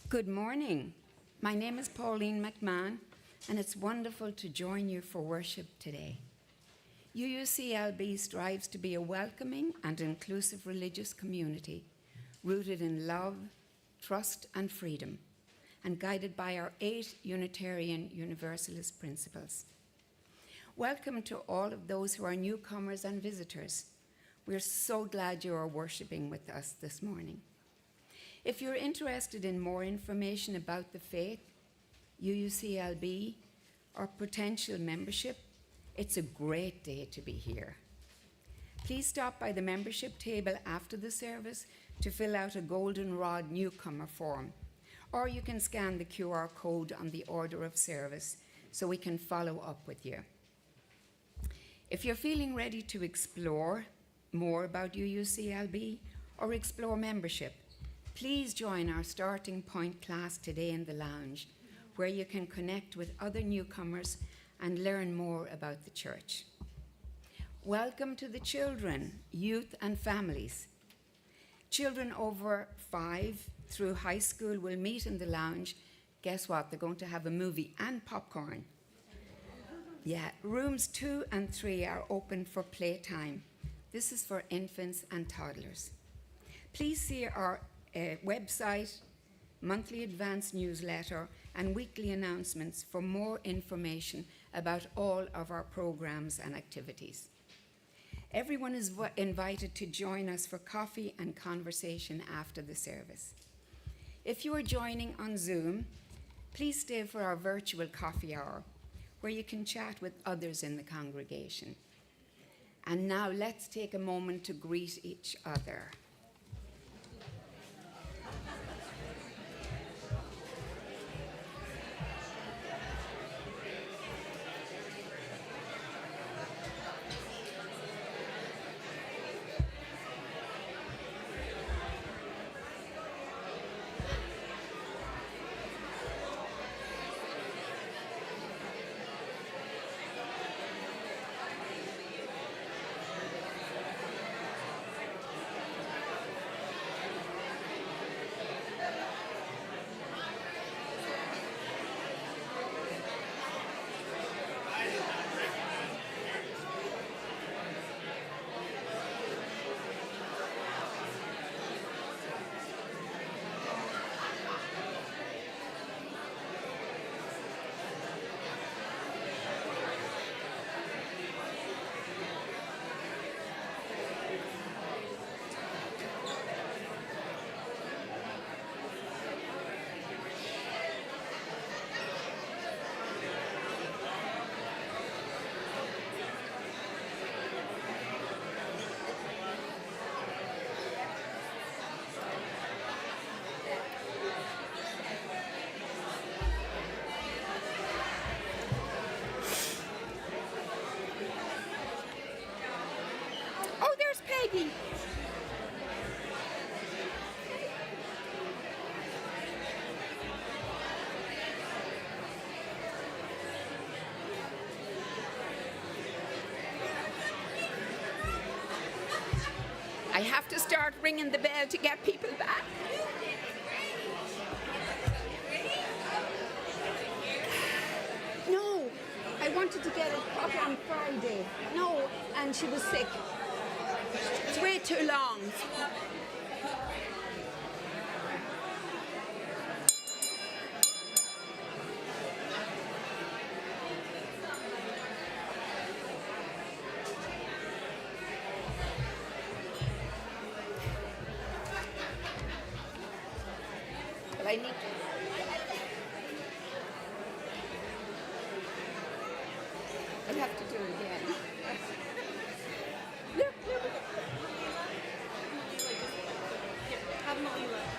Good morning. My name is Pauline McMahon, and it's wonderful to join you for worship today. UUCLB strives to be a welcoming and inclusive religious community rooted in love, trust, and freedom, and guided by our 8 Unitarian Universalist principles. Welcome to all of those who are newcomers and visitors. We're so glad you are worshiping with us this morning. If you're interested in more information about the faith, UUCLB, or potential membership, it's a great day to be here. Please stop by the membership table after the service to fill out a goldenrod newcomer form, or you can scan the QR code on the order of service so we can follow up with you. If you're feeling ready to explore more about UUCLB or explore membership, please join our starting point class today in the lounge, where you can connect with other newcomers and learn more about the church. Welcome to the children, youth, and families. Children over 5 through high school will meet in the lounge. Guess what? They're going to have a movie and popcorn. Yeah, rooms 2 and 3 are open for playtime. This is for infants and toddlers. Please see our website, monthly advance newsletter, and weekly announcements for more information about all of our programs and activities. Everyone is invited to join us for coffee and conversation after the service. If you are joining on Zoom, please stay for our virtual coffee hour, where you can chat with others in the congregation. And now let's take a moment to greet each other. Oh, there's Peggy. I have to start ringing the bell to get people back. No, I wanted to get a coffee on Friday. No, and she was sick. It's way too long. But I need to. I'll have to do it again.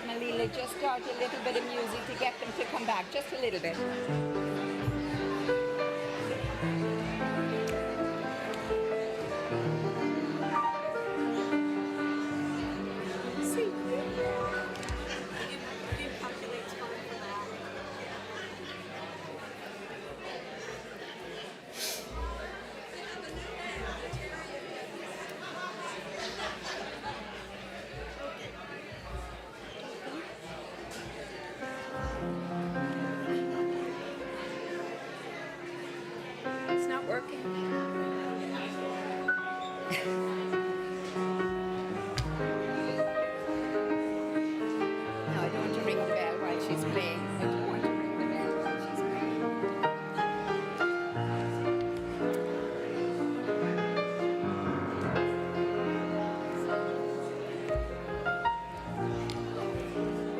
Malila, just start a little bit of music to get them to come back, just a little bit.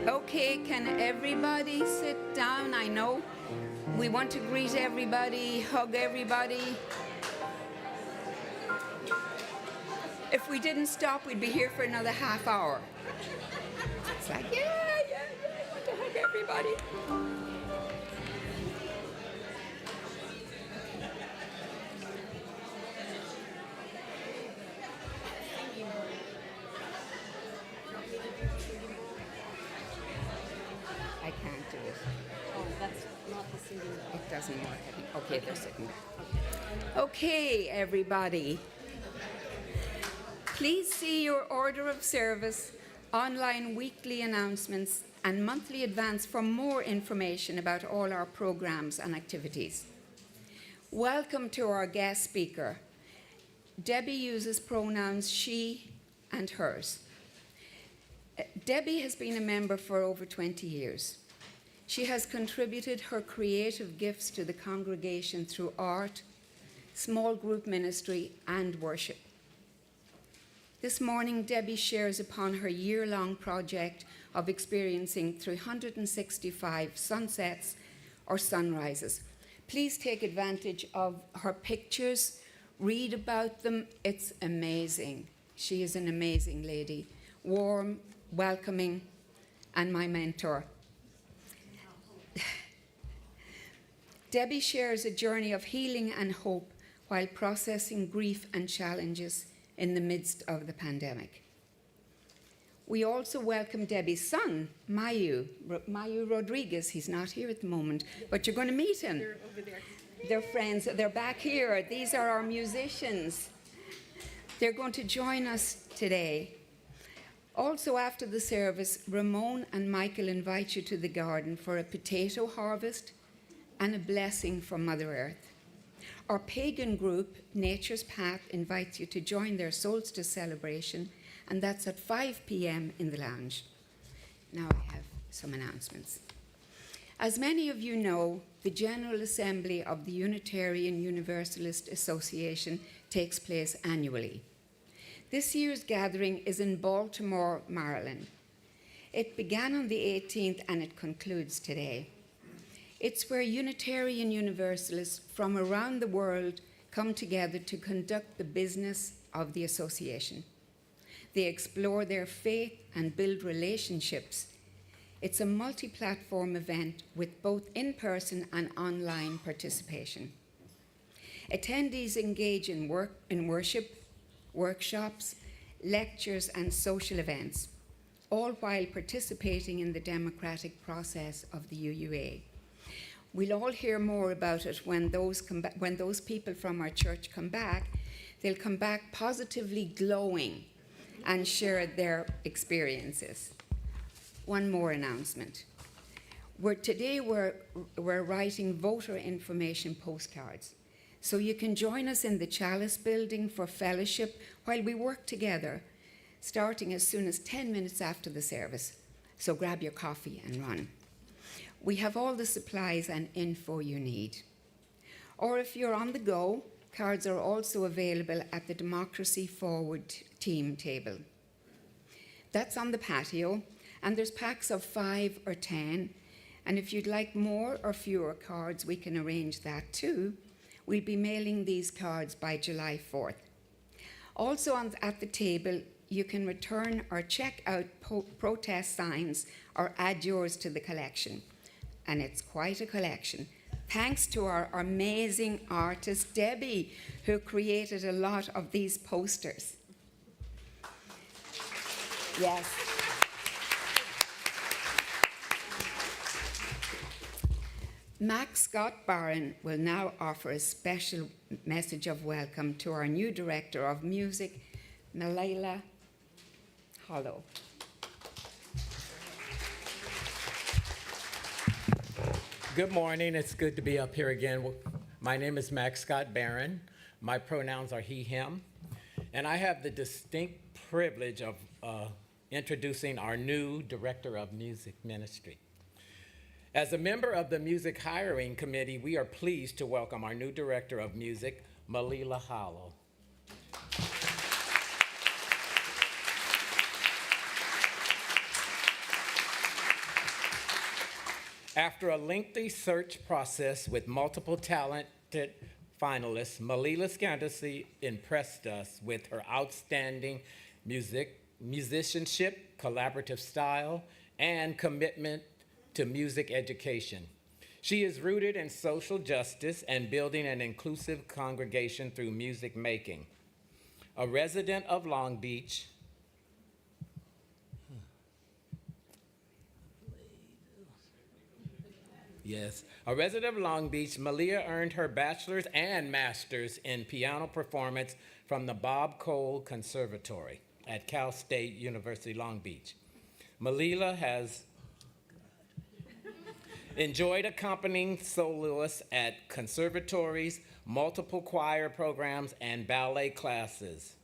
Okay, can everybody sit down? I know we want to greet everybody, hug everybody. If we didn't stop, we'd be here for another half hour. It's like, yeah, I want to hug everybody. I can't do it. Oh, that's not the singing. It doesn't work. Okay, they're sitting there. Okay, everybody. Please see your order of service, online weekly announcements, and monthly advance for more information about all our programs and activities. Welcome to our guest speaker. Debbie uses pronouns she and hers. Debbie has been a member for over 20 years. She has contributed her creative gifts to the congregation through art, small group ministry, and worship. This morning, Debbie shares upon her year-long project of experiencing 365 sunsets or sunrises. Please take advantage of her pictures, read about them. It's amazing. She is an amazing lady, warm, welcoming, and my mentor. Debbie shares a journey of healing and hope while processing grief and challenges in the midst of the pandemic. We also welcome Debbie's son, Mayu Rodriguez. He's not here at the moment, but you're going to meet him. They're over there. They're friends. They're back here. These are our musicians. They're going to join us today. Also, after the service, Ramon and Michael invite you to the garden for a potato harvest and a blessing from Mother Earth. Our pagan group, Nature's Path, invites you to join their solstice celebration, and that's at 5 p.m. in the lounge. Now I have some announcements. As many of you know, the General Assembly of the Unitarian Universalist Association takes place annually. This year's gathering is in Baltimore, Maryland. It began on the 18th and it concludes today. It's where Unitarian Universalists from around the world come together to conduct the business of the association. They explore their faith and build relationships. It's a multi-platform event with both in-person and online participation. Attendees engage in worship, workshops, lectures, and social events, all while participating in the democratic process of the UUA. We'll all hear more about it when those people from our church come back. They'll come back positively glowing and share their experiences. One more announcement. Today we're writing voter information postcards. So you can join us in the Chalice building for fellowship while we work together, starting as soon as 10 minutes after the service. So grab your coffee and run. We have all the supplies and info you need. Or if you're on the go, cards are also available at the Democracy Forward team table. That's on the patio, and there's packs of 5 or 10. And if you'd like more or fewer cards, we can arrange that too. We'll be mailing these cards by July 4th. Also at the table, you can return or check out protest signs or add yours to the collection. And it's quite a collection. Thanks to our amazing artist, Debbie, who created a lot of these posters. Yes. Max Scott Barron will now offer a special message of welcome to our new Director of Music, Malila Hollow. Good morning. It's good to be up here again. My name is Max Scott Barron. My pronouns are he, him. And I have the distinct privilege of introducing our new Director of Music Ministry. As a member of the Music Hiring Committee, we are pleased to welcome our new Director of Music, Malila Hollow. After a lengthy search process with multiple talented finalists, Malila Scandisi impressed us with her outstanding musicianship, collaborative style, and commitment to music education. She is rooted in social justice and building an inclusive congregation through music making. A resident of Long Beach, a resident of Long Beach, Malia earned her bachelor's and master's in piano performance from the Bob Cole Conservatory at Cal State University, Long Beach. Malila has enjoyed accompanying soloists at conservatories, multiple choir programs, and ballet classes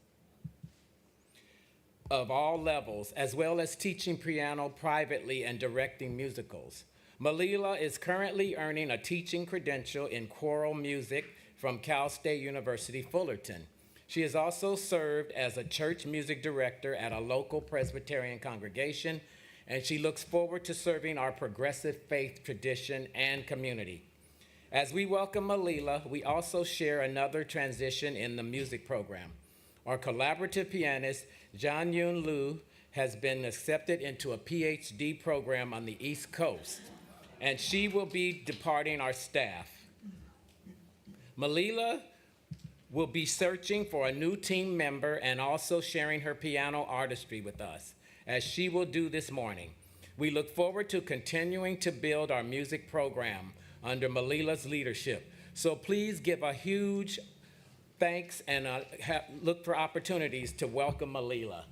of all levels, as well as teaching piano privately and directing musicals. Malila is currently earning a teaching credential in choral music from Cal State University, Fullerton. She has also served as a church music director at a local Presbyterian congregation, and she looks forward to serving our progressive faith tradition and community. As we welcome Malila, we also share another transition in the music program. Our collaborative pianist, John Yoon Liu, has been accepted into a PhD program on the East Coast, and she will be departing our staff. Malila will be searching for a new team member and also sharing her piano artistry with us, as she will do this morning. We look forward to continuing to build our music program under Malila's leadership. So please give a huge thanks and look for opportunities to welcome Malila.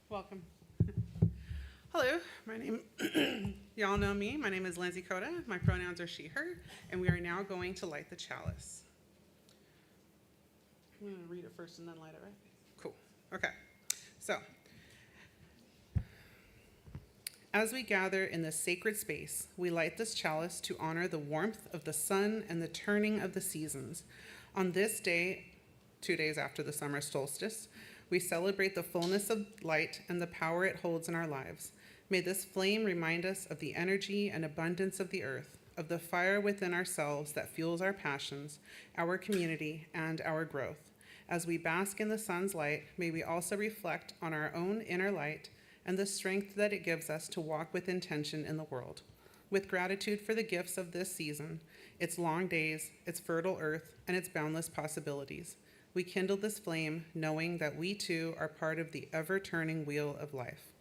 Welcome. Hello, my name, y'all know me. My name is Lindsay Coda. My pronouns are she, her, and we are now going to light the chalice. I'm going to read it first and then light it, right? Cool. Okay. So, as we gather in this sacred space, we light this chalice to honor the warmth of the sun and the turning of the seasons. On this day, 2 days after the summer solstice, we celebrate the fullness of light and the power it holds in our lives. May this flame remind us of the energy and abundance of the earth, of the fire within ourselves that fuels our passions, our community, and our growth. As we bask in the sun's light, may we also reflect on our own inner light and the strength that it gives us to walk with intention in the world. With gratitude for the gifts of this season, its long days, its fertile earth, and its boundless possibilities, we kindle this flame, knowing that we too are part of the ever-turning wheel of life.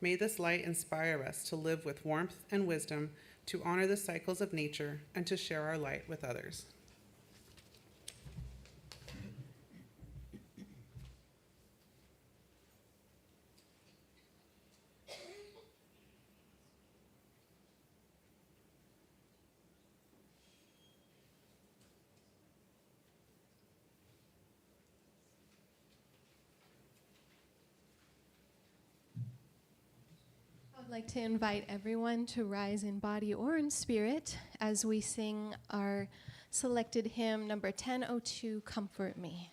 May this light inspire us to live with warmth and wisdom, to honor the cycles of nature, and to share our light with others. I'd like to invite everyone to rise in body or in spirit as we sing our selected hymn, number 1002, Comfort Me.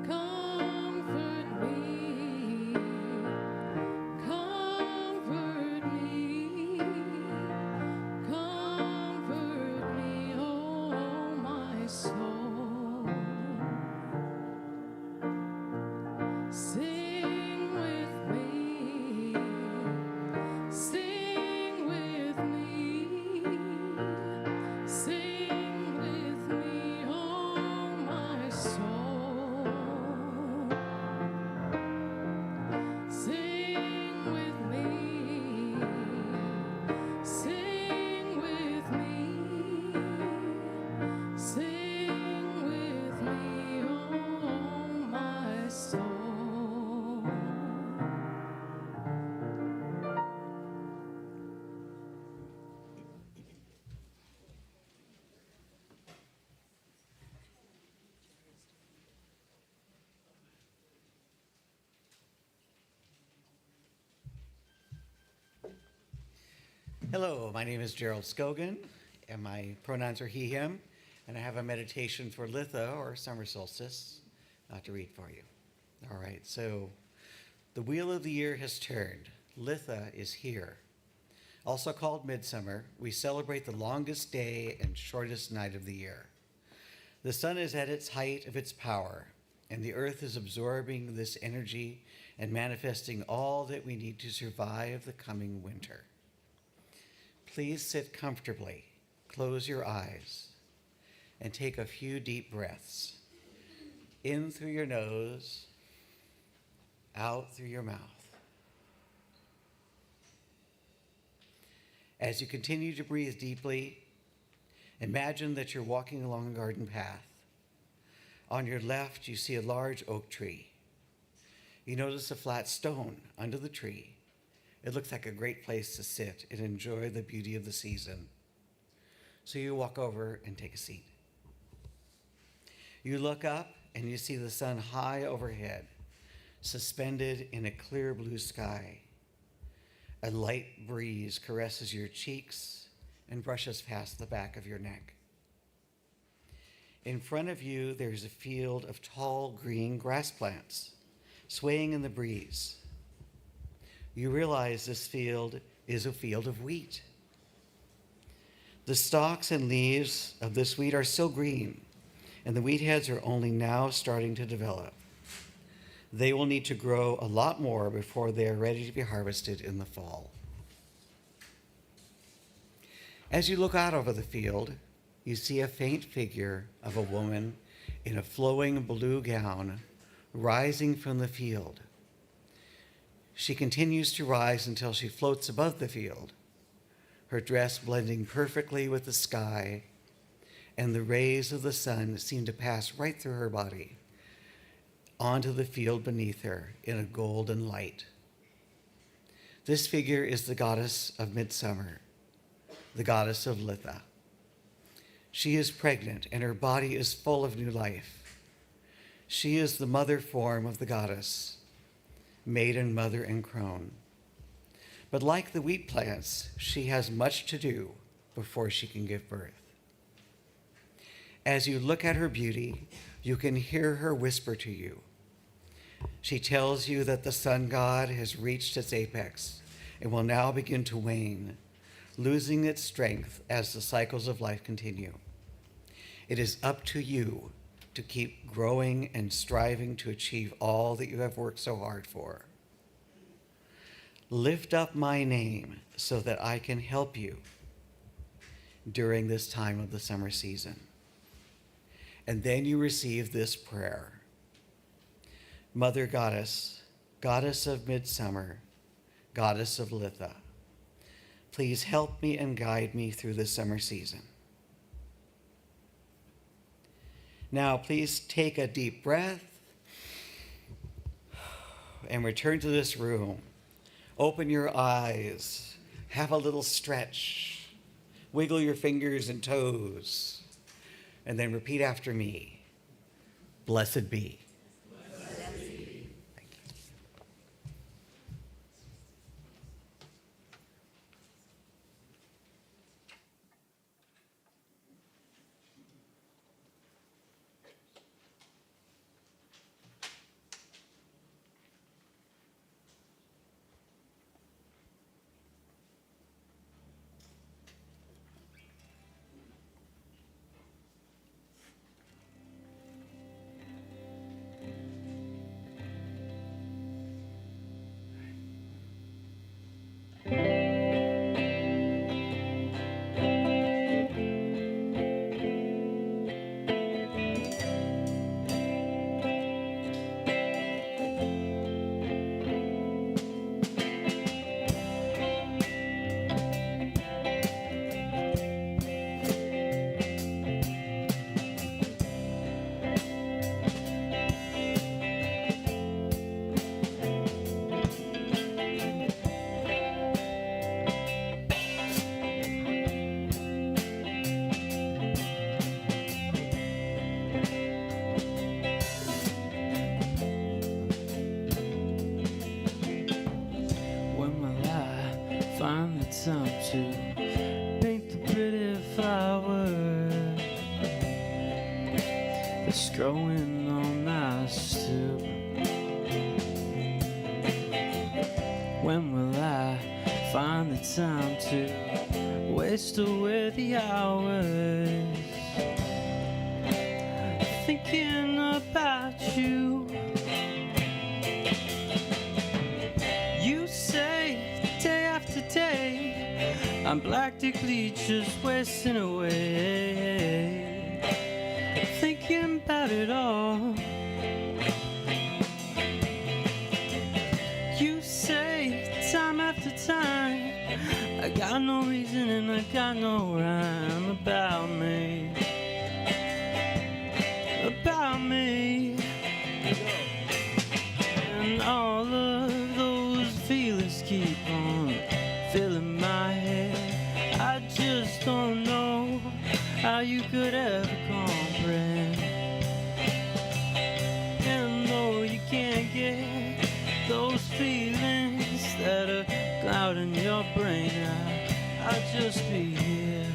Comfort me, Hello, my name is Gerald Scogan, and my pronouns are he, him, and I have a meditation for Litha, or summer solstice, to read for you. All right, so the wheel of the year has turned. Litha is here. Also called midsummer, we celebrate the longest day and shortest night of the year. The sun is at its height of its power, and the earth is absorbing this energy and manifesting all that we need to survive the coming winter. Please sit comfortably, close your eyes, and take a few deep breaths. In through your nose, out through your mouth. As you continue to breathe deeply, imagine that you're walking along a garden path. On your left, you see a large oak tree. You notice a flat stone under the tree. It looks like a great place to sit and enjoy the beauty of the season. So you walk over and take a seat. You look up and you see the sun high overhead, suspended in a clear blue sky. A light breeze caresses your cheeks and brushes past the back of your neck. In front of you, there's a field of tall green grass plants swaying in the breeze. You realize this field is a field of wheat. The stalks and leaves of this wheat are still green, and the wheat heads are only now starting to develop. They will need to grow a lot more before they are ready to be harvested in the fall. As you look out over the field, you see a faint figure of a woman in a flowing blue gown rising from the field. She continues to rise until she floats above the field, her dress blending perfectly with the sky, and the rays of the sun seem to pass right through her body onto the field beneath her in a golden light. This figure is the goddess of midsummer, the goddess of Litha. She is pregnant and her body is full of new life. She is the mother form of the goddess, maiden, mother, and crone. But like the wheat plants, she has much to do before she can give birth. As you look at her beauty, you can hear her whisper to you. She tells you that the sun god has reached its apex and will now begin to wane, losing its strength as the cycles of life continue. It is up to you to keep growing and striving to achieve all that you have worked so hard for. Lift up my name so that I can help you during this time of the summer season. And then you receive this prayer. Mother Goddess, Goddess of Midsummer, Goddess of Litha, please help me and guide me through the summer season. Now, please take a deep breath and return to this room. Open your eyes, have a little stretch, wiggle your fingers and toes, and then repeat after me. Blessed be. time to paint the pretty flower that's growing on my stoop. When will I find the time to waste away the hours thinking about you? You say day after day I'm practically just wasting away thinking about it all. You say time after time I got no reason and I got no rhyme about me, about me. And all of those feelings keep on filling my head. I just don't know how you could ever comprehend. And though you can't get those feelings that are clouding your brain, I'll just be here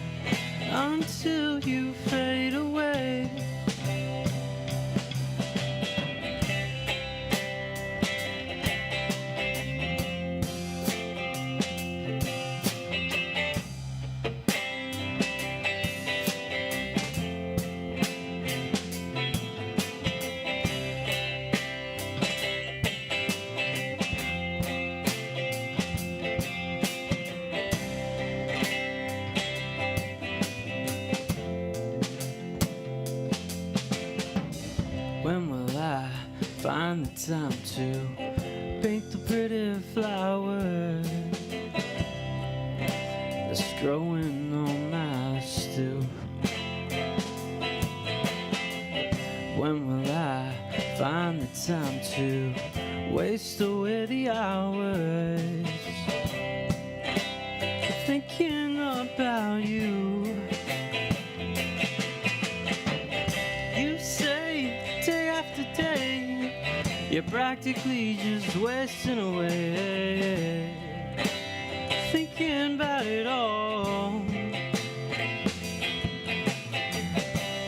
until you fade away. When will I find the time to paint the pretty flower that's growing on my stoop? When will I find the time to waste away the hours thinking about you? You say day after day you're practically just wasting away thinking about it all.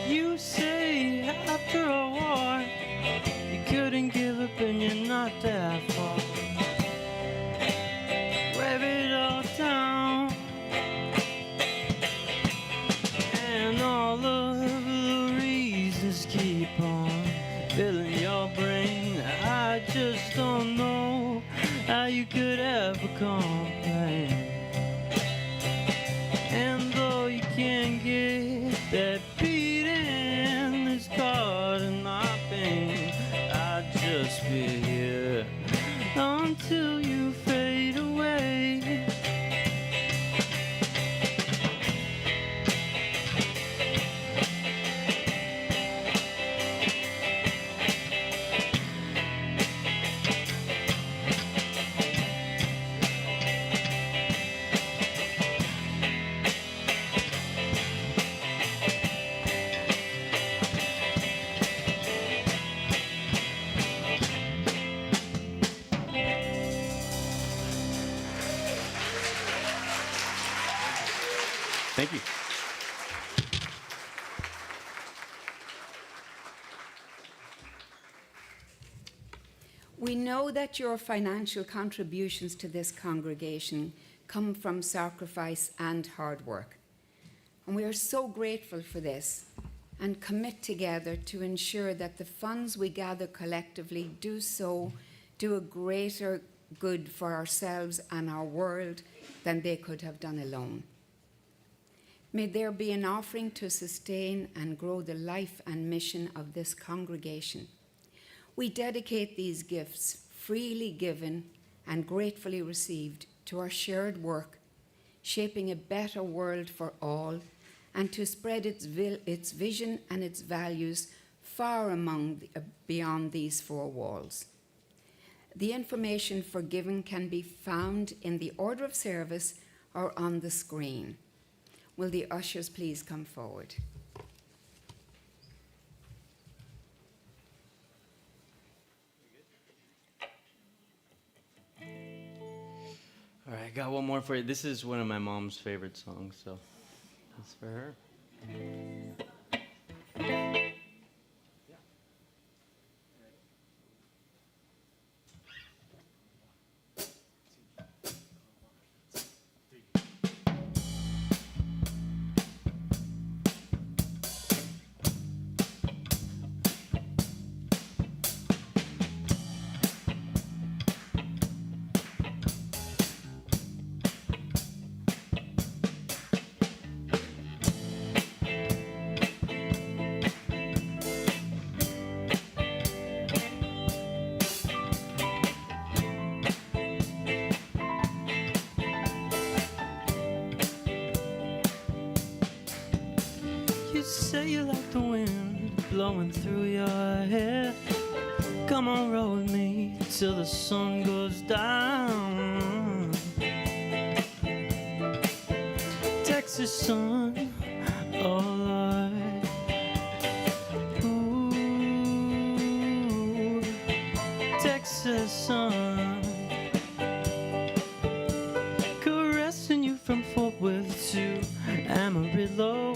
You say after a war you couldn't give up and you're not that far. Wave it all down and all of the reasons keep on filling your brain. I just don't know how you could ever complain. And though you can't get that beating that's causing my pain, I'll just be here until you fade away. Thank you. We know that your financial contributions to this congregation come from sacrifice and hard work. And we are so grateful for this and commit together to ensure that the funds we gather collectively do a greater good for ourselves and our world than they could have done alone. May there be an offering to sustain and grow the life and mission of this congregation. We dedicate these gifts, freely given and gratefully received, to our shared work, shaping a better world for all, and to spread its vision and its values far beyond these four walls. The information for giving can be found in the order of service or on the screen. Will the ushers please come forward? All right, got one more for you. This is one of my mom's favorite songs, so that's for her. You say you like the wind blowing through your hair. Come on, roll with me till the sun goes down. Texas sun, oh Lord. Ooh, Texas sun, caressing you from Fort Worth to Amarillo.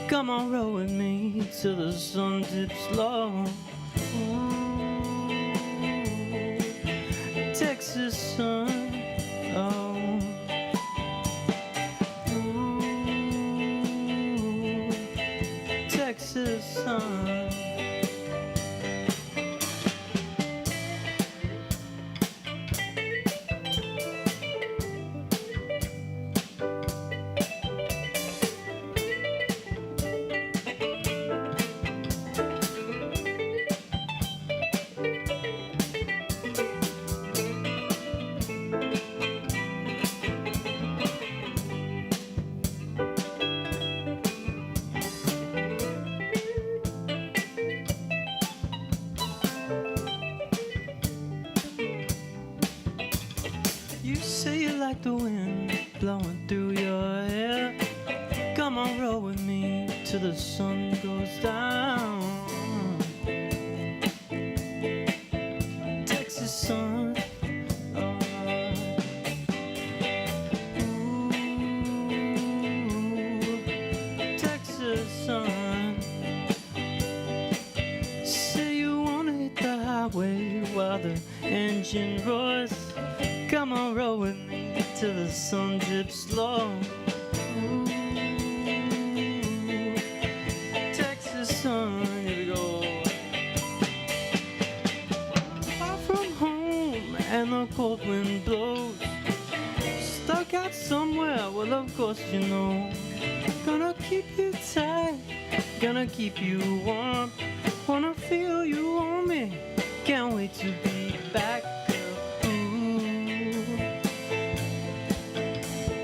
Come on, roll with me till the sun dips low. Ooh, Texas sun, oh. Ooh, Texas sun. You say you like the wind blowing through your hair. Come on, roll with me till the sun goes down. Texas sun, oh. Ooh, Texas sun. Say you wanna hit the highway while the engine roars. Come on, roll with me till the sun dips low. Ooh, Texas sun, here we go. Far from home and the cold wind blows. Stuck out somewhere, well of course you know. Gonna keep you tight, gonna keep you warm. Wanna feel you on me, can't wait to be back.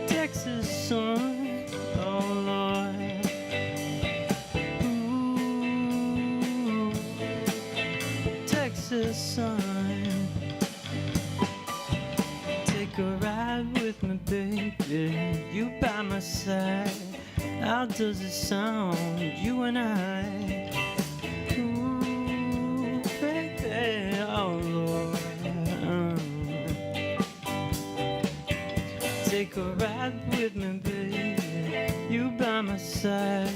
Texas sun, oh Lord. Ooh, Texas sun. Take a ride with me, baby. You by my side. How does it sound, you and I? Ooh, baby, oh Lord. Take a ride with me, baby. You by my side.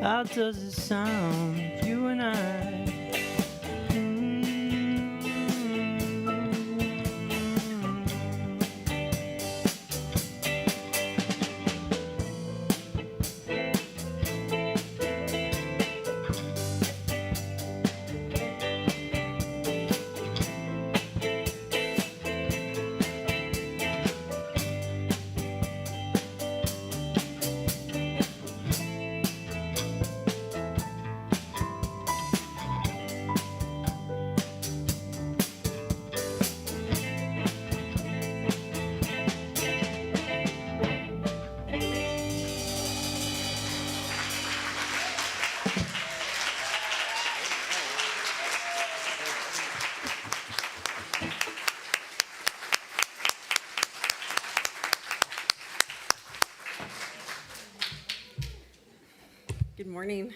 How does it sound, you and I? Good morning.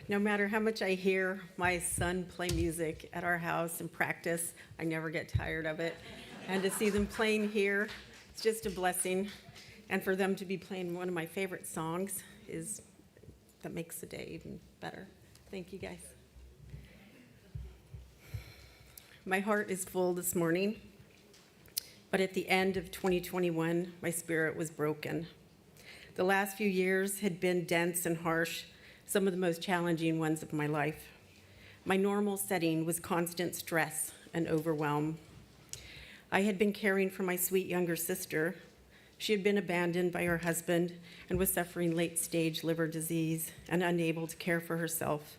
No matter how much I hear my son play music at our house and practice, I never get tired of it. and to see them playing here, it's just a blessing. And for them to be playing one of my favorite songs that makes the day even better. Thank you, guys. My heart is full this morning, but at the end of 2021, my spirit was broken. The last few years had been dense and harsh, some of the most challenging ones of my life. My normal setting was constant stress and overwhelm. I had been caring for my sweet younger sister. She had been abandoned by her husband and was suffering late-stage liver disease and unable to care for herself.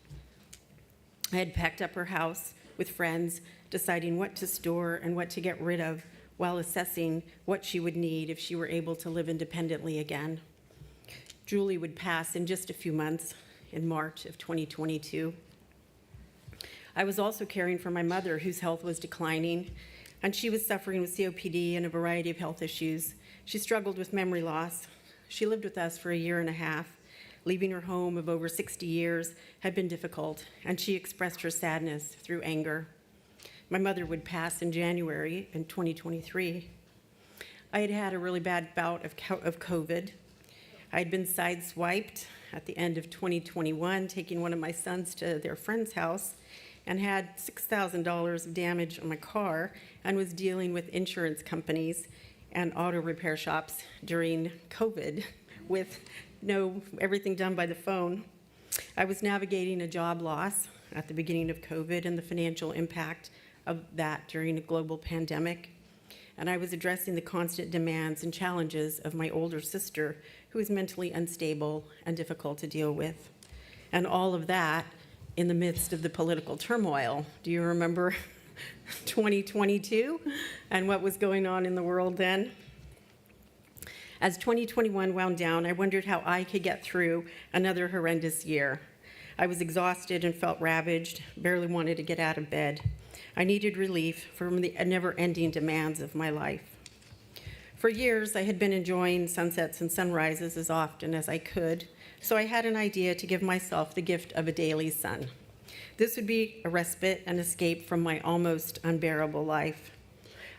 I had packed up her house with friends, deciding what to store and what to get rid of while assessing what she would need if she were able to live independently again. Julie would pass in just a few months in March of 2022. I was also caring for my mother, whose health was declining, and she was suffering with COPD and a variety of health issues. She struggled with memory loss. She lived with us for a year and a half. Leaving her home of over 60 years had been difficult, and she expressed her sadness through anger. My mother would pass in January in 2023. I had had a really bad bout of COVID. I had been sideswiped at the end of 2021, taking one of my sons to their friend's house, and had $6,000 of damage on my car, and was dealing with insurance companies and auto repair shops during COVID with everything done by the phone. I was navigating a job loss at the beginning of COVID and the financial impact of that during a global pandemic. And I was addressing the constant demands and challenges of my older sister, who was mentally unstable and difficult to deal with. And all of that in the midst of the political turmoil. Do you remember 2022 and what was going on in the world then? As 2021 wound down, I wondered how I could get through another horrendous year. I was exhausted and felt ravaged, barely wanted to get out of bed. I needed relief from the never-ending demands of my life. For years, I had been enjoying sunsets and sunrises as often as I could, so I had an idea to give myself the gift of a daily sun. This would be a respite and escape from my almost unbearable life.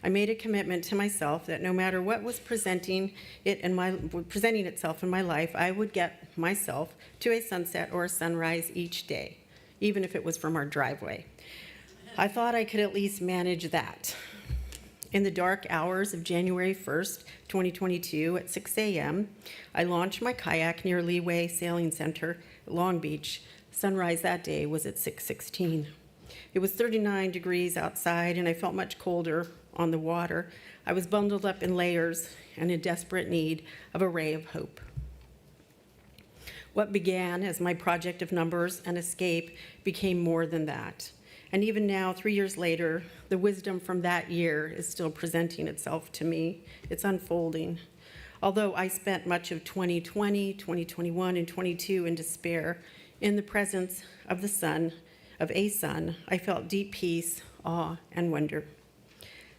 I made a commitment to myself that no matter what was presenting itself in my life, I would get myself to a sunset or a sunrise each day, even if it was from our driveway. I thought I could at least manage that. In the dark hours of January 1st, 2022, at 6 a.m., I launched my kayak near Leeway Sailing Center, Long Beach. Sunrise that day was at 6:16. It was 39 degrees outside, and I felt much colder on the water. I was bundled up in layers and in desperate need of a ray of hope. What began as my project of numbers and escape became more than that. And even now, 3 years later, the wisdom from that year is still presenting itself to me. It's unfolding. Although I spent much of 2020, 2021, and 22 in despair, in the presence of the sun, I felt deep peace, awe, and wonder.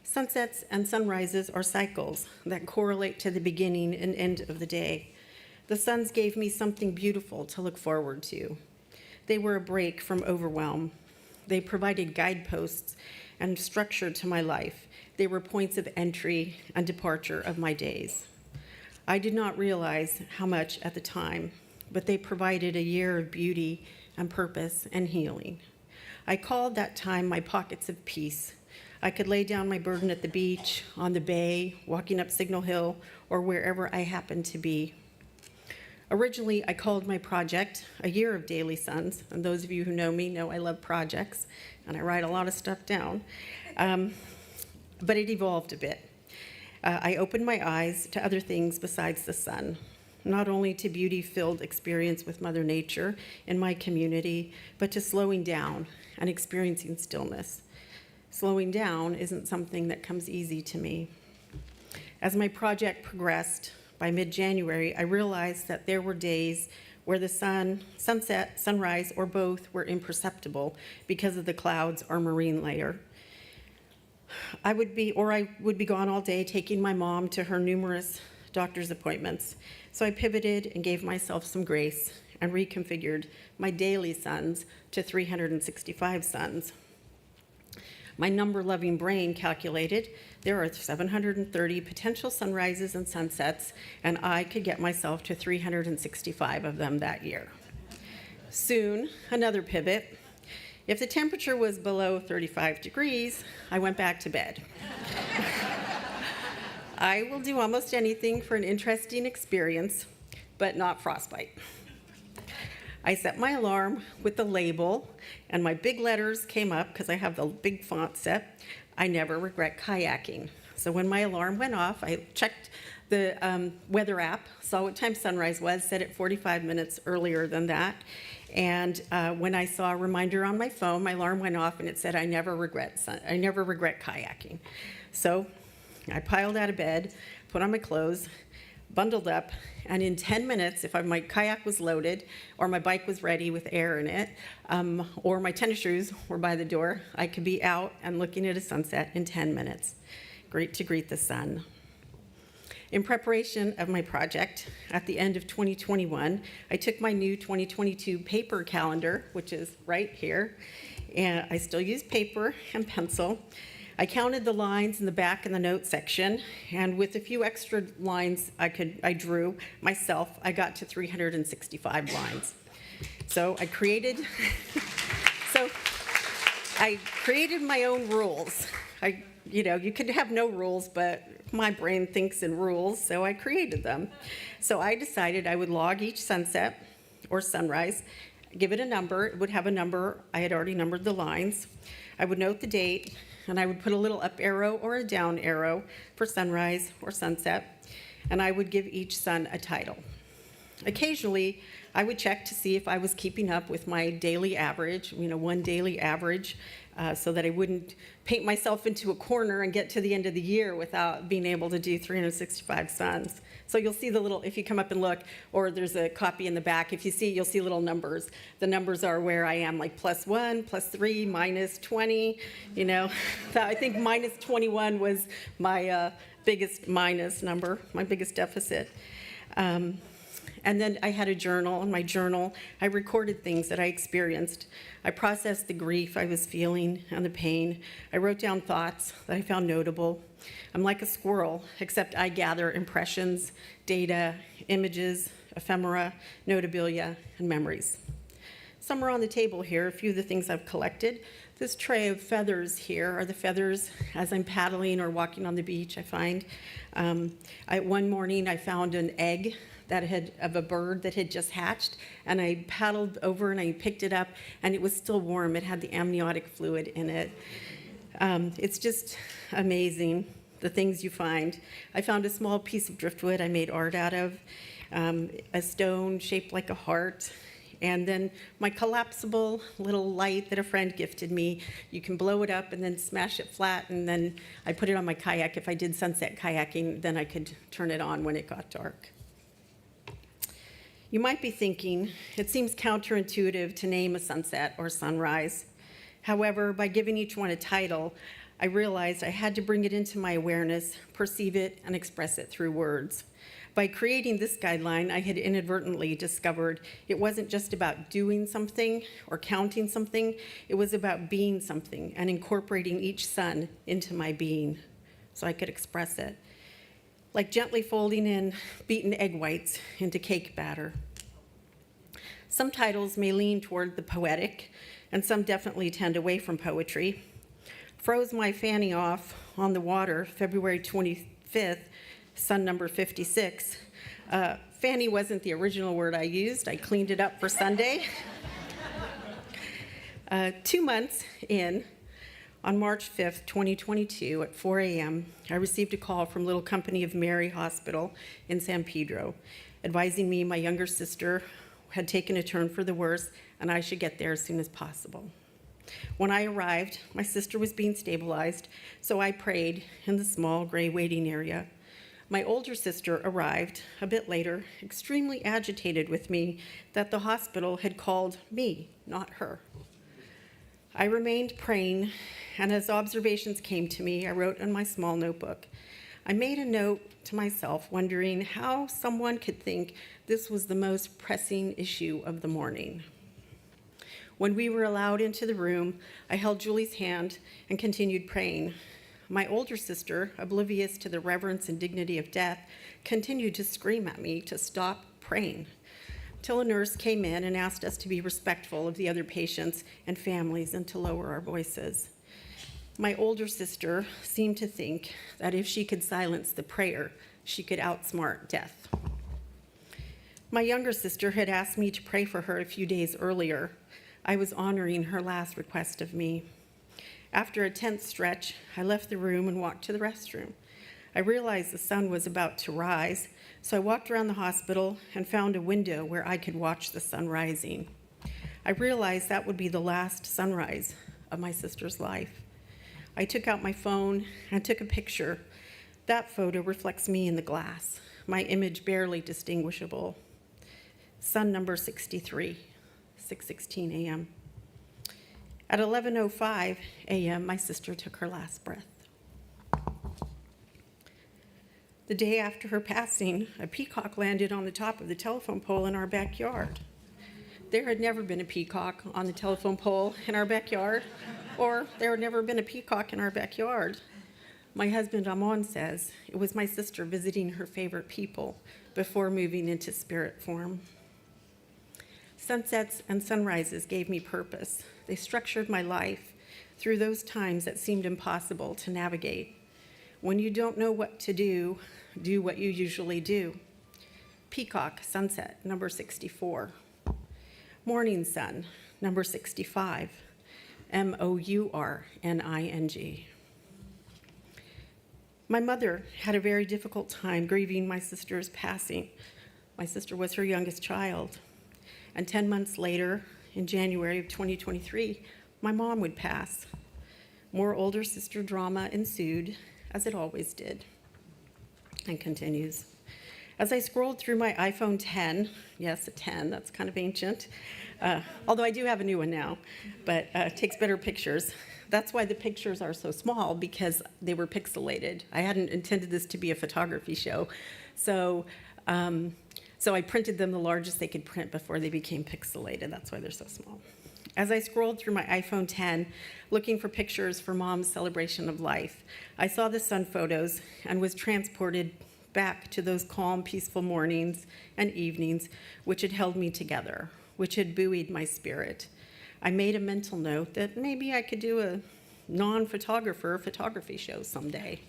Sunsets and sunrises are cycles that correlate to the beginning and end of the day. The suns gave me something beautiful to look forward to. They were a break from overwhelm. They provided guideposts and structure to my life. They were points of entry and departure of my days. I did not realize how much at the time, but they provided a year of beauty and purpose and healing. I called that time my pockets of peace. I could lay down my burden at the beach, on the bay, walking up Signal Hill, or wherever I happened to be. Originally, I called my project A Year of Daily Suns, and those of you who know me know I love projects, and I write a lot of stuff down, but it evolved a bit. I opened my eyes to other things besides the sun, not only to beauty-filled experience with Mother Nature in my community, but to slowing down and experiencing stillness. Slowing down isn't something that comes easy to me. As my project progressed, by mid-January, I realized that there were days where the sunset, sunrise, or both were imperceptible because of the clouds or marine layer. I would be gone all day taking my mom to her numerous doctor's appointments. So I pivoted and gave myself some grace and reconfigured my daily suns to 365 suns. My number-loving brain calculated there are 730 potential sunrises and sunsets, and I could get myself to 365 of them that year. Soon, another pivot. If the temperature was below 35 degrees, I went back to bed. I will do almost anything for an interesting experience, but not frostbite. I set my alarm with the label, and my big letters came up because I have the big font set. I never regret kayaking. So when my alarm went off, I checked the weather app, saw what time sunrise was, set it 45 minutes earlier than that. And when I saw a reminder on my phone, my alarm went off and it said, I never regret kayaking. So I piled out of bed, put on my clothes, bundled up, and in 10 minutes, if my kayak was loaded, or my bike was ready with air in it, or my tennis shoes were by the door, I could be out and looking at a sunset in 10 minutes. Great to greet the sun. In preparation of my project, at the end of 2021, I took my new 2022 paper calendar, which is right here, and I still use paper and pencil. I counted the lines in the back in the note section, and with a few extra lines I drew myself, I got to 365 lines. So I created my own rules. You could have no rules, but my brain thinks in rules, so I created them. So I decided I would log each sunset or sunrise, give it a number. It would have a number. I had already numbered the lines. I would note the date, and I would put a little up arrow or a down arrow for sunrise or sunset, and I would give each sun a title. Occasionally, I would check to see if I was keeping up with my daily average, one daily average, so that I wouldn't paint myself into a corner and get to the end of the year without being able to do 365 suns. So you'll see if you come up and look, or there's a copy in the back, you'll see little numbers. The numbers are where I am, like +1, +3, -20, I think -21 was my biggest minus number, my biggest deficit. And then I had a journal. In my journal, I recorded things that I experienced. I processed the grief I was feeling and the pain. I wrote down thoughts that I found notable. I'm like a squirrel, except I gather impressions, data, images, ephemera, notabilia, and memories. Some are on the table here, a few of the things I've collected. This tray of feathers here are the feathers as I'm paddling or walking on the beach, I find. One morning I found an egg of a bird that had just hatched, and I paddled over and I picked it up, and it was still warm. It had the amniotic fluid in it. It's just amazing, the things you find. I found a small piece of driftwood I made art out of, a stone shaped like a heart, and then my collapsible little light that a friend gifted me. You can blow it up and then smash it flat, and then I put it on my kayak. If I did sunset kayaking, then I could turn it on when it got dark. You might be thinking, it seems counterintuitive to name a sunset or sunrise. However, by giving each one a title, I realized I had to bring it into my awareness, perceive it, and express it through words. By creating this guideline, I had inadvertently discovered it wasn't just about doing something or counting something, it was about being something and incorporating each sun into my being so I could express it. Like gently folding in beaten egg whites into cake batter. Some titles may lean toward the poetic, and some definitely tend away from poetry. Froze my fanny off on the water, February 25th, sun number 56. Fanny wasn't the original word I used. I cleaned it up for Sunday. 2 months in, on March 5th, 2022, at 4 a.m., I received a call from Little Company of Mary Hospital in San Pedro, advising me my younger sister had taken a turn for the worse, and I should get there as soon as possible. When I arrived, my sister was being stabilized, so I prayed in the small gray waiting area. My older sister arrived a bit later, extremely agitated with me that the hospital had called me, not her. I remained praying, and as observations came to me, I wrote in my small notebook. I made a note to myself, wondering how someone could think this was the most pressing issue of the morning. When we were allowed into the room, I held Julie's hand and continued praying. My older sister, oblivious to the reverence and dignity of death, continued to scream at me to stop praying, till a nurse came in and asked us to be respectful of the other patients and families and to lower our voices. My older sister seemed to think that if she could silence the prayer, she could outsmart death. My younger sister had asked me to pray for her a few days earlier. I was honoring her last request of me. After a tense stretch, I left the room and walked to the restroom. I realized the sun was about to rise, so I walked around the hospital and found a window where I could watch the sun rising. I realized that would be the last sunrise of my sister's life. I took out my phone and took a picture. That photo reflects me in the glass, my image barely distinguishable. Sun number 63, 6:16 a.m. At 11:05 a.m., my sister took her last breath. The day after her passing, a peacock landed on the top of the telephone pole in our backyard. There had never been a peacock on the telephone pole in our backyard, or there had never been a peacock in our backyard. My husband, Amon, says it was my sister visiting her favorite people before moving into spirit form. Sunsets and sunrises gave me purpose. They structured my life through those times that seemed impossible to navigate. When you don't know what to do what you usually do. Peacock, sunset, number 64. Morning sun, number 65. MOURNING. My mother had a very difficult time grieving my sister's passing. My sister was her youngest child. And 10 months later, in January of 2023, my mom would pass. More older sister drama ensued, as it always did, and continues. As I scrolled through my iPhone 10, yes, a 10, that's kind of ancient, although I do have a new one now, but it takes better pictures. That's why the pictures are so small, because they were pixelated. I hadn't intended this to be a photography show, so I printed them the largest they could print before they became pixelated. That's why they're so small. As I scrolled through my iPhone 10, looking for pictures for Mom's celebration of life, I saw the sun photos and was transported back to those calm, peaceful mornings and evenings which had held me together, which had buoyed my spirit. I made a mental note that maybe I could do a non-photographer photography show someday.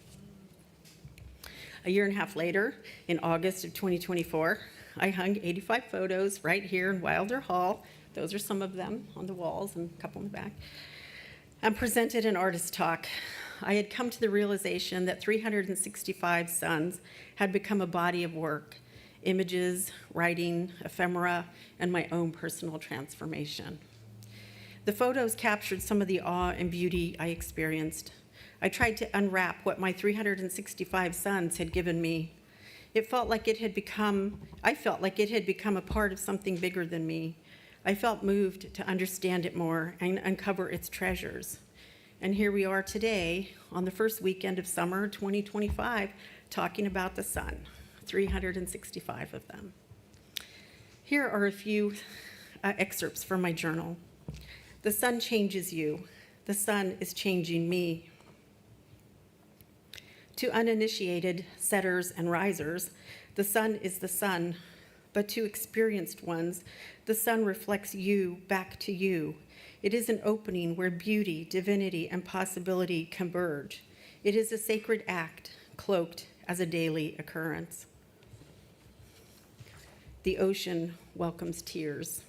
A year and a half later, in August of 2024, I hung 85 photos right here in Wilder Hall. Those are some of them on the walls and a couple in the back. And presented an artist talk. I had come to the realization that 365 suns had become a body of work, images, writing, ephemera, and my own personal transformation. The photos captured some of the awe and beauty I experienced. I tried to unwrap what my 365 suns had given me. I felt like it had become a part of something bigger than me. I felt moved to understand it more and uncover its treasures. And here we are today on the first weekend of summer 2025 talking about the sun, 365 of them. Here are a few excerpts from my journal. The sun changes you. The sun is changing me. To uninitiated setters and risers, the sun is the sun, but to experienced ones, the sun reflects you back to you. It is an opening where beauty, divinity, and possibility converge. It is a sacred act, cloaked as a daily occurrence. The ocean welcomes tears.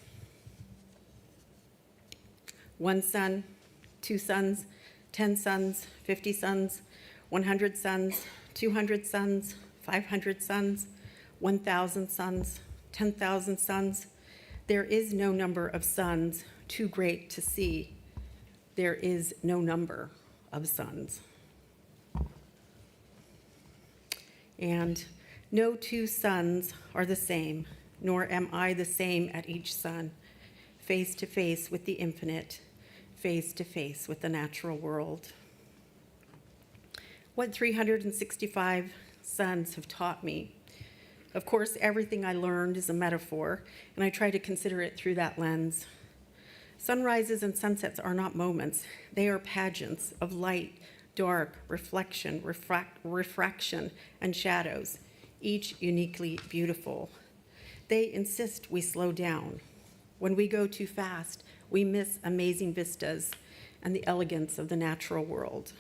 One sun, 2 suns, 10 suns, 50 suns, 100 suns, 200 suns, 500 suns, 1,000 suns, 10,000 suns. There is no number of suns too great to see. There is no number of suns. And no 2 suns are the same, nor am I the same at each sun, face to face with the infinite, face to face with the natural world. What 365 suns have taught me. Of course, everything I learned is a metaphor, and I try to consider it through that lens. Sunrises and sunsets are not moments. They are pageants of light, dark, reflection, refraction, and shadows, each uniquely beautiful. They insist we slow down. When we go too fast, we miss amazing vistas and the elegance of the natural world.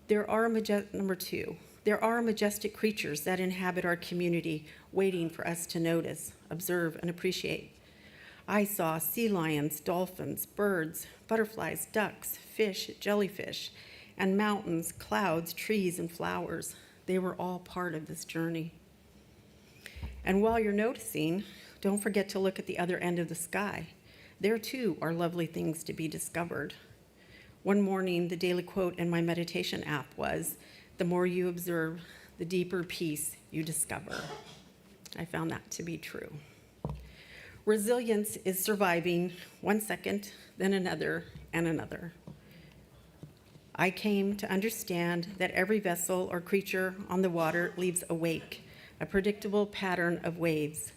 Number two, there are majestic creatures that inhabit our community, waiting for us to notice, observe, and appreciate. I saw sea lions, dolphins, birds, butterflies, ducks, fish, jellyfish, and mountains, clouds, trees, and flowers. They were all part of this journey. And while you're noticing, don't forget to look at the other end of the sky. There too are lovely things to be discovered. One morning, the daily quote in my meditation app was, "The more you observe, the deeper peace you discover." I found that to be true. Resilience is surviving 1 second, then another, and another. I came to understand that every vessel or creature on the water leaves a wake, a predictable pattern of waves.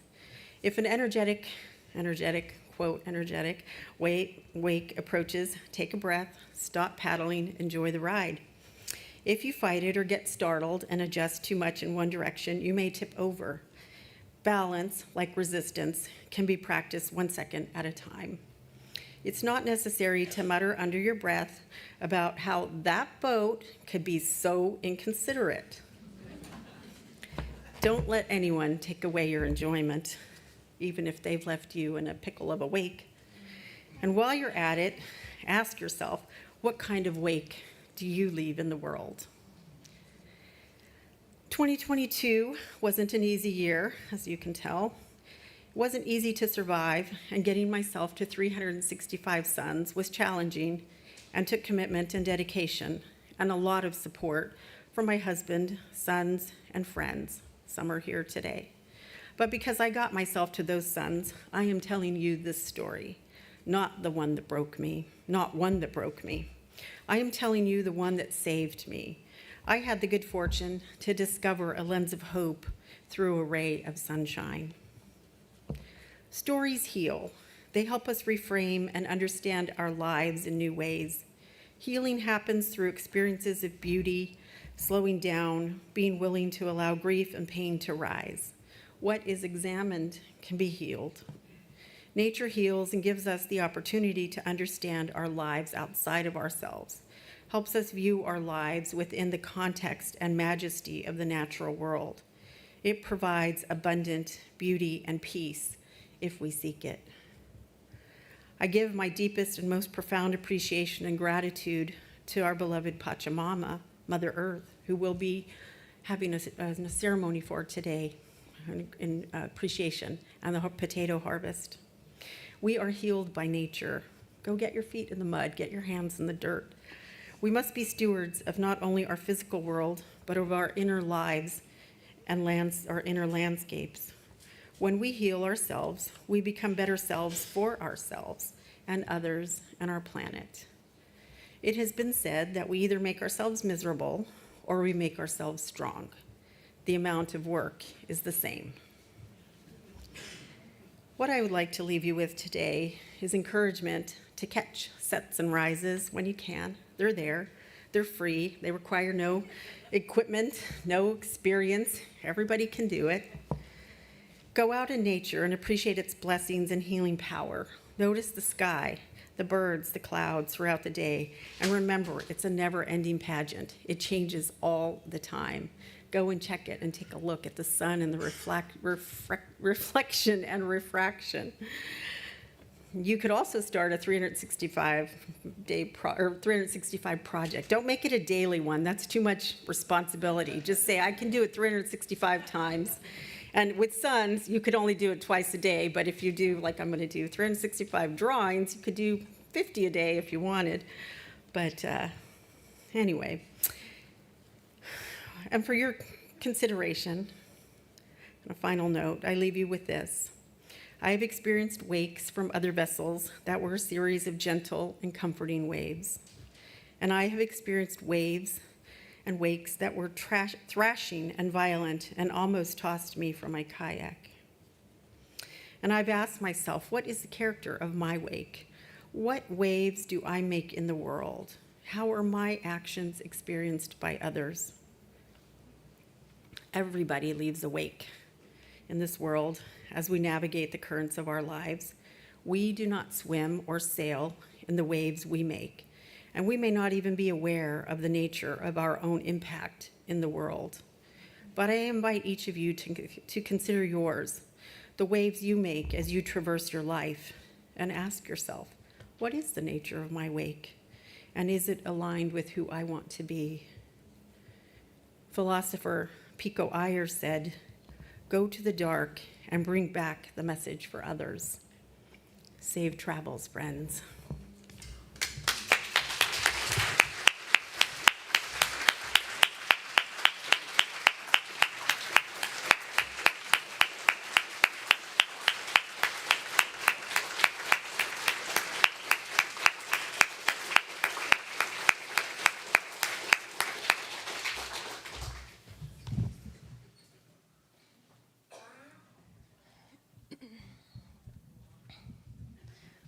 If an energetic, quote, energetic wake approaches, take a breath, stop paddling, enjoy the ride. If you fight it or get startled and adjust too much in one direction, you may tip over. Balance, like resistance, can be practiced 1 second at a time. It's not necessary to mutter under your breath about how that boat could be so inconsiderate. Don't let anyone take away your enjoyment, even if they've left you in a pickle of a wake. And while you're at it, ask yourself, what kind of wake do you leave in the world? 2022 wasn't an easy year, as you can tell. It wasn't easy to survive, and getting myself to 365 sons was challenging and took commitment and dedication and a lot of support from my husband, sons, and friends. Some are here today. But because I got myself to those sons, I am telling you this story, not the one that broke me, not one that broke me. I am telling you the one that saved me. I had the good fortune to discover a lens of hope through a ray of sunshine. Stories heal. They help us reframe and understand our lives in new ways. Healing happens through experiences of beauty, slowing down, being willing to allow grief and pain to rise. What is examined can be healed. Nature heals and gives us the opportunity to understand our lives outside of ourselves, helps us view our lives within the context and majesty of the natural world. It provides abundant beauty and peace if we seek it. I give my deepest and most profound appreciation and gratitude to our beloved Pachamama, Mother Earth, who will be having a ceremony for today in appreciation and the potato harvest. We are healed by nature. Go get your feet in the mud, get your hands in the dirt. We must be stewards of not only our physical world, but of our inner lives and our inner landscapes. When we heal ourselves, we become better selves for ourselves and others and our planet. It has been said that we either make ourselves miserable or we make ourselves strong. The amount of work is the same. What I would like to leave you with today is encouragement to catch sets and rises when you can. They're there. They're free. They require no equipment, no experience. Everybody can do it. Go out in nature and appreciate its blessings and healing power. Notice the sky, the birds, the clouds throughout the day. And remember, it's a never-ending pageant. It changes all the time. Go and check it and take a look at the sun and the reflection and refraction. You could also start a 365 project. Don't make it a daily one. That's too much responsibility. Just say, I can do it 365 times. And with sons, you could only do it twice a day. But if you do, like I'm going to do, 365 drawings, you could do 50 a day if you wanted. But anyway. And for your consideration, on a final note, I leave you with this. I have experienced wakes from other vessels that were a series of gentle and comforting waves. And I have experienced waves and wakes that were thrashing and violent and almost tossed me from my kayak. And I've asked myself, what is the character of my wake? What waves do I make in the world? How are my actions experienced by others? Everybody leaves a wake in this world as we navigate the currents of our lives. We do not swim or sail in the waves we make, and we may not even be aware of the nature of our own impact in the world. But I invite each of you to consider yours, the waves you make as you traverse your life, and ask yourself, what is the nature of my wake? And is it aligned with who I want to be? Philosopher Pico Iyer said, "Go to the dark and bring back the message for others." Safe travels, friends.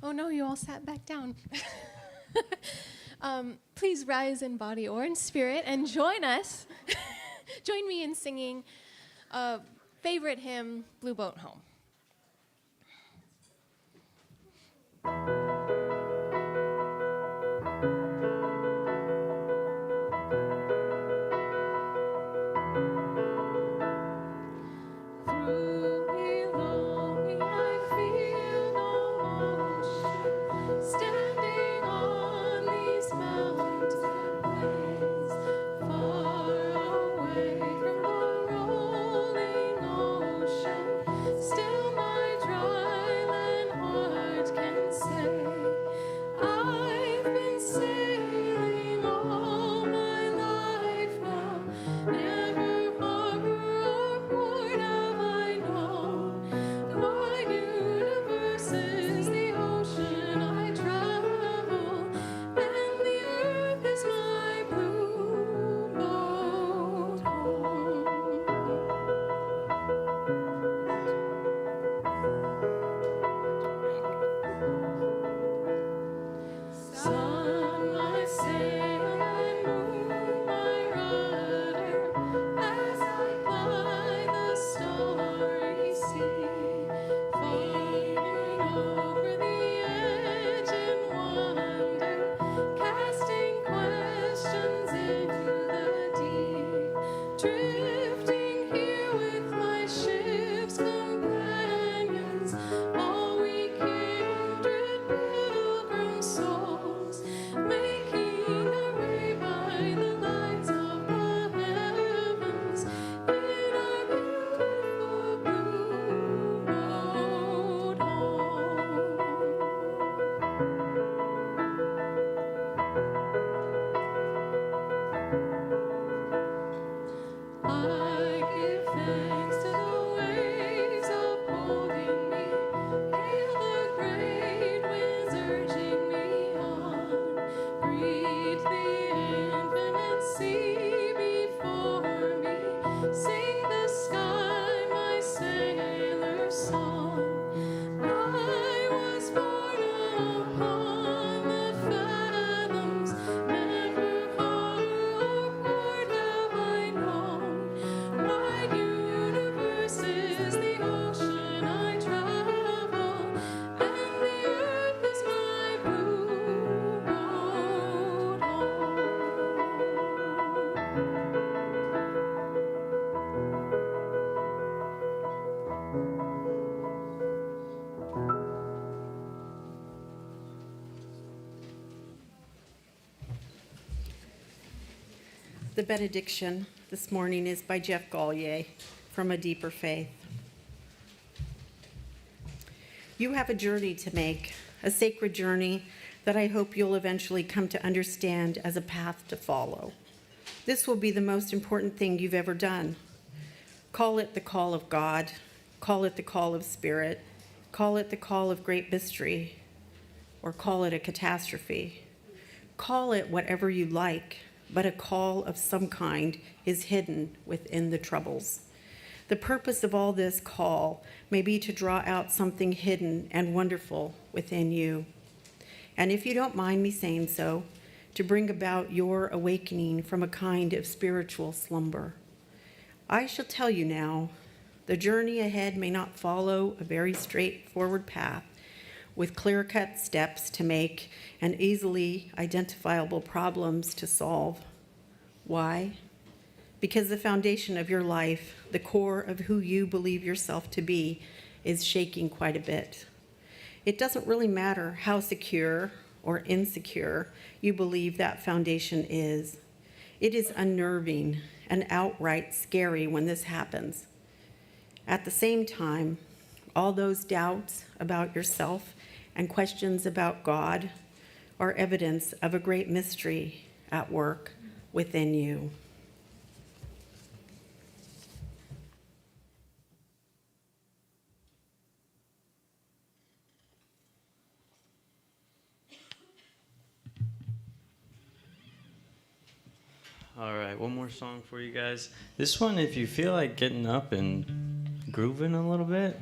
Oh no, you all sat back down. Please rise in body or in spirit and join us. Join me in singing favorite hymn, Blue Boat Home. Standing on these mountains, far away from the rolling ocean, still my dry land heart can say, I've been sailing all my life now, never harbor or port have I known. My universe is the ocean I travel, and the earth is my blue boat home. Sun, my sail, and moon, my rudder, as I ply the starry sea, floating over the edge in wonder, casting questions into the deep, drifting here with my ship's companions, all we kindred pilgrim souls, making our way by the lights of the heavens in our beautiful blue boat home. I give thanks to the waves upholding me, hail the great winds urging me on, greet the infinite sea before me, sing the sky my sailor's song. I was born upon the fathoms, never harbor or port have I known. My universe is the ocean I travel, and the earth is my blue boat home. The benediction this morning is by Jeff Gollier from A Deeper Faith. You have a journey to make, a sacred journey that I hope you'll eventually come to understand as a path to follow. This will be the most important thing you've ever done. Call it the call of God, call it the call of spirit, call it the call of great mystery, or call it a catastrophe. Call it whatever you like, but a call of some kind is hidden within the troubles. The purpose of all this call may be to draw out something hidden and wonderful within you. And if you don't mind me saying so, to bring about your awakening from a kind of spiritual slumber. I shall tell you now, the journey ahead may not follow a very straightforward path with clear-cut steps to make and easily identifiable problems to solve. Why? Because the foundation of your life, the core of who you believe yourself to be, is shaking quite a bit. It doesn't really matter how secure or insecure you believe that foundation is. It is unnerving and outright scary when this happens. At the same time, all those doubts about yourself and questions about God are evidence of a great mystery at work within you. All right, one more song for you guys. This one, if you feel like getting up and grooving a little bit,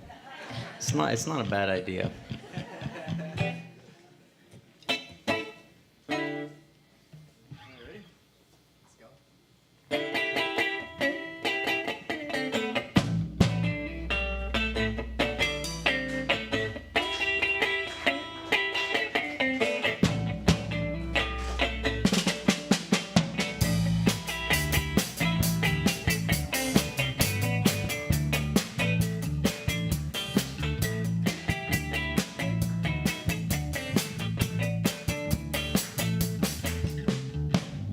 it's not a bad idea.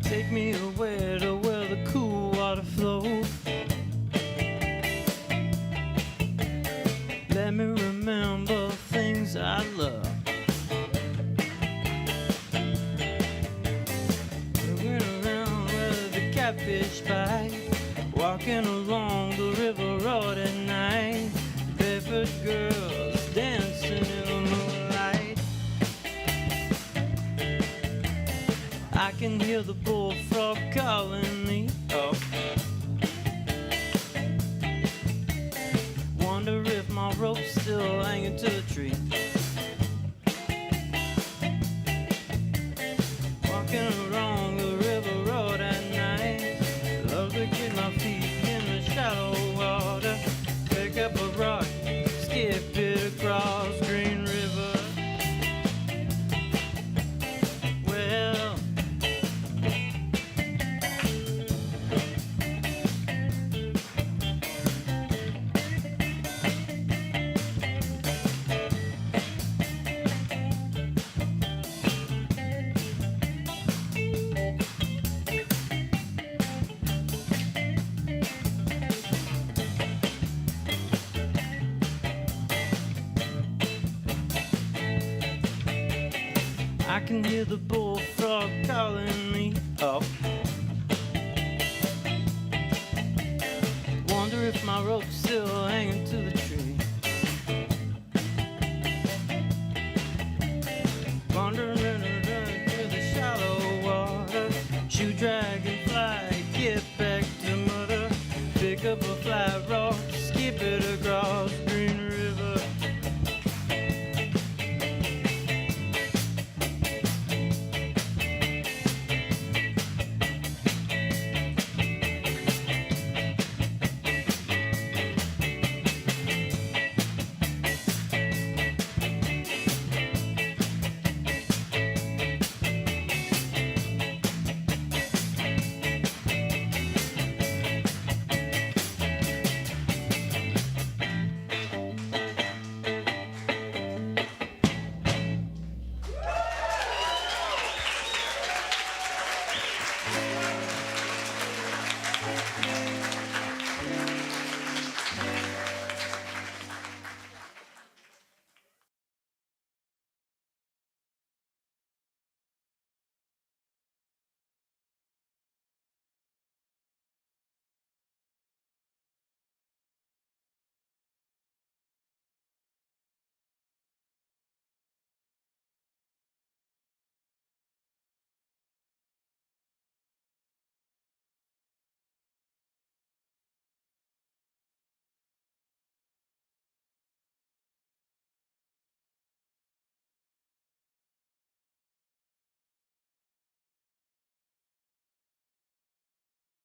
Take me away to where the cool water flows. Let me remember things I love. Looking around where the catfish bite, walking along the river road at night. Barefoot girls dancing in the moonlight. I can hear the bullfrog calling me up. Wonder if my rope's still hanging to the tree. Walking along the river road at night. Love to get my feet in the shallow water. Pick up a rock, skip it across Green River. Well, I can hear the bullfrog calling me up. Wonder if my rope's still hanging to the